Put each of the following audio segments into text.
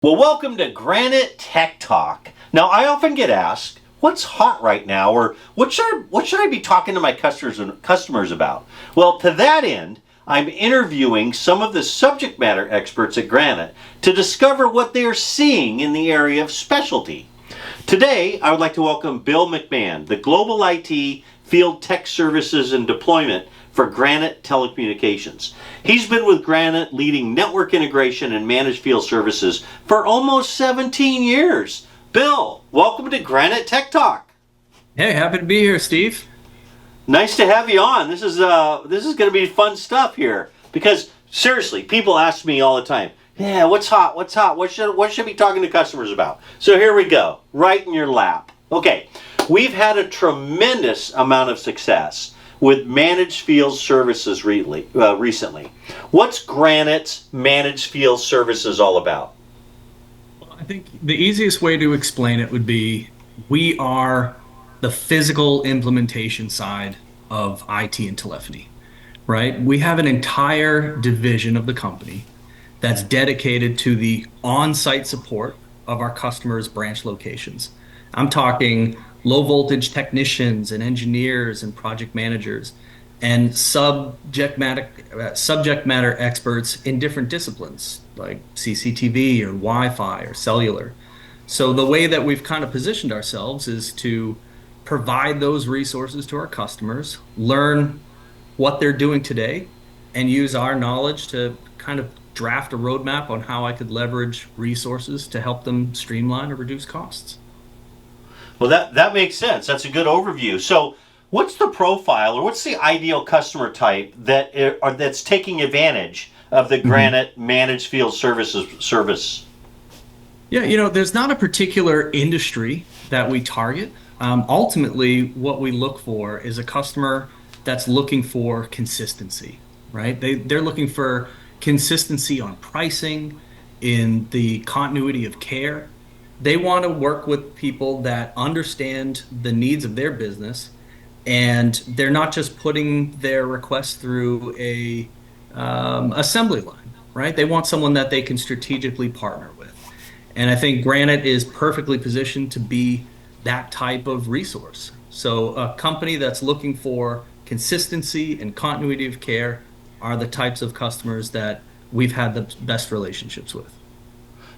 Well, welcome to Granite Tech Talk. Now, I often get asked, what's hot right now, or what should I be talking to my customers about? Well, to that end, I'm interviewing some of the subject matter experts at Granite to discover what they are seeing in the area of specialty. Today, I would like to welcome Bill McMahon, the Global IT Field Tech Services and Deployment for Granite Telecommunications. He's been with Granite leading network integration and managed field services for almost 17 years. Bill, welcome to Granite Tech Talk. Hey, happy to be here, Steve. Nice to have you on. This is going to be fun stuff here because seriously, people ask me all the time, "Yeah, what's hot? What's hot? What should I be talking to customers about?" So here we go, right in your lap. Okay, we've had a tremendous amount of success with managed field services recently. What's Granite's managed field services all about? I think the easiest way to explain it would be we are the physical implementation side of IT and telephony, right? We have an entire division of the company that's dedicated to the on-site support of our customers' branch locations. I'm talking low voltage technicians and engineers and project managers and subject matter experts in different disciplines like CCTV or Wi-Fi or cellular. So the way that we've kind of positioned ourselves is to provide those resources to our customers, learn what they're doing today, and use our knowledge to kind of draft a roadmap on how I could leverage resources to help them streamline or reduce costs. Well, that makes sense. That's a good overview. So, what's the profile, or what's the ideal customer type that's taking advantage of the Granite Managed Field Services service? Yeah, there's not a particular industry that we target. Ultimately, what we look for is a customer that's looking for consistency, right? They're looking for consistency on pricing, in the continuity of care. They want to work with people that understand the needs of their business, and they're not just putting their requests through a assembly line, right? They want someone that they can strategically partner with. And I think Granite is perfectly positioned to be that type of resource. So a company that's looking for consistency and continuity of care are the types of customers that we've had the best relationships with.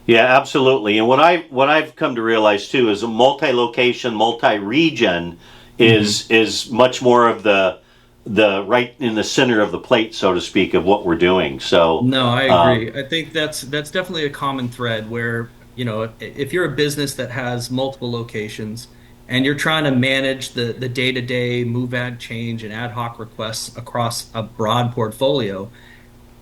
Yeah, absolutely. And what I've come to realize too is a multi-location, multi-region is much more of the right in the center of the plate, so to speak, of what we're doing. So, No, I agree. I think that's definitely a common thread where, if you're a business that has multiple locations and you're trying to manage the day-to-day move, add, change, and ad hoc requests across a broad portfolio,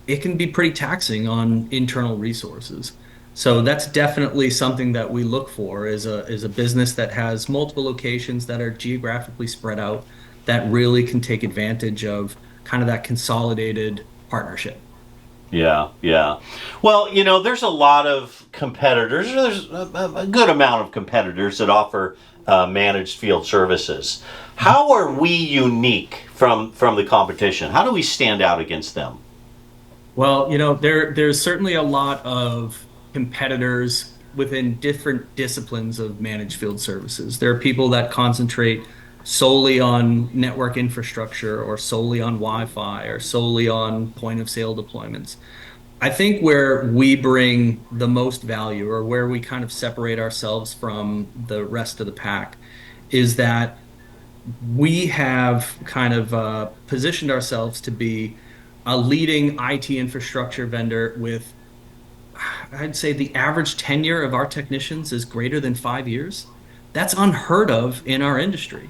it can be pretty taxing on internal resources. So that's definitely something that we look for is a business that has multiple locations that are geographically spread out that really can take advantage of kind of that consolidated partnership. yeah, yeah. Well, there's a lot of competitors. There's a good amount of competitors that offer managed field services. How are we unique from the competition? How do we stand out against them? Well, there's certainly a lot of competitors within different disciplines of managed field services. There are people that concentrate solely on network infrastructure or solely on Wi-Fi or solely on point of sale deployments. I think where we bring the most value or where we kind of separate ourselves from the rest of the pack is that we have kind of positioned ourselves to be a leading IT infrastructure vendor with, I'd say, the average tenure of our technicians is greater than 5 years. That's unheard of in our industry.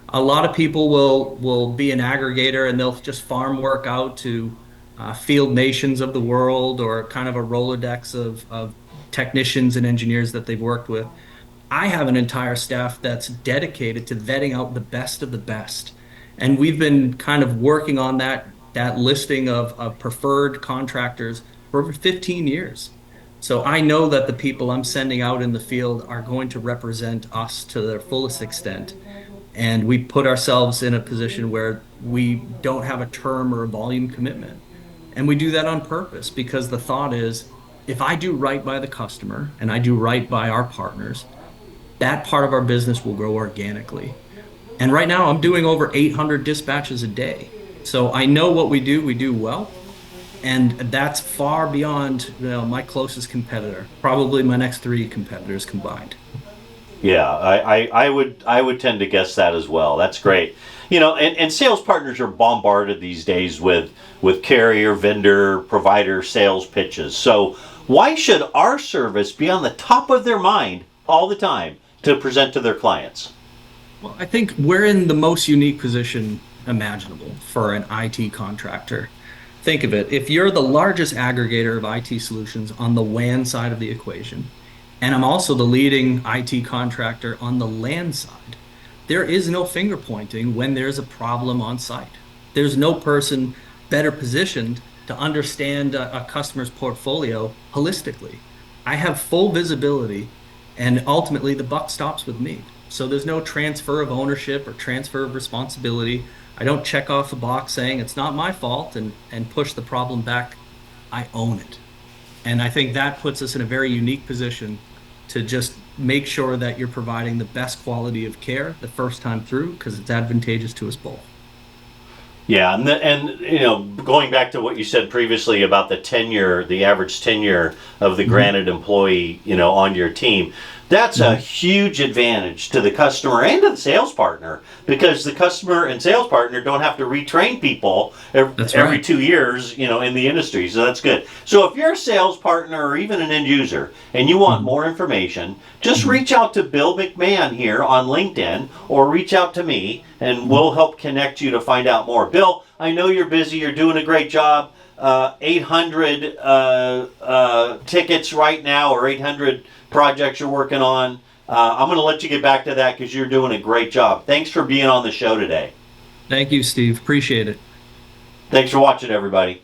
A lot of people will be an aggregator and they'll just farm work out to field nations of the world or kind of a Rolodex of technicians and engineers that they've worked with. I have an entire staff that's dedicated to vetting out the best of the best. And we've been kind of working on that listing of preferred contractors for over 15 years. So I know that the people I'm sending out in the field are going to represent us to their fullest extent. And we put ourselves in a position where we don't have a term or a volume commitment. And we do that on purpose because the thought is if I do right by the customer and I do right by our partners, that part of our business will grow organically. And right now I'm doing over 800 dispatches a day. So I know what we do well. And that's far beyond, my closest competitor, probably my next three competitors combined. Yeah, I would tend to guess that as well. That's great. And sales partners are bombarded these days with carrier, vendor, provider sales pitches. So why should our service be on the top of their mind all the time to present to their clients? Well, I think we're in the most unique position imaginable for an IT contractor. Think of it. If you're the largest aggregator of IT solutions on the WAN side of the equation, and I'm also the leading IT contractor on the LAN side, there is no finger pointing when there's a problem on site. There's no person better positioned to understand a customer's portfolio holistically. I have full visibility, and ultimately the buck stops with me. So there's no transfer of ownership or transfer of responsibility. I don't check off the box saying it's not my fault and push the problem back. I own it. And I think that puts us in a very unique position to just make sure that you're providing the best quality of care the first time through, because it's advantageous to us both. Yeah, and going back to what you said previously about the average tenure of the Granite employee, on your team, that's a huge advantage to the customer and to the sales partner, because the customer and sales partner don't have to retrain people every 2 years, in the industry. So that's good. So if you're a sales partner or even an end user and you want more information, just reach out to Bill McMahon here on LinkedIn, or reach out to me and we'll help connect you to find out more. Bill, I know you're busy. You're doing a great job. 800 tickets right now, or 800 projects you're working on. I'm going to let you get back to that because you're doing a great job. Thanks for being on the show today. Thank you, Steve. Appreciate it. Thanks for watching, everybody.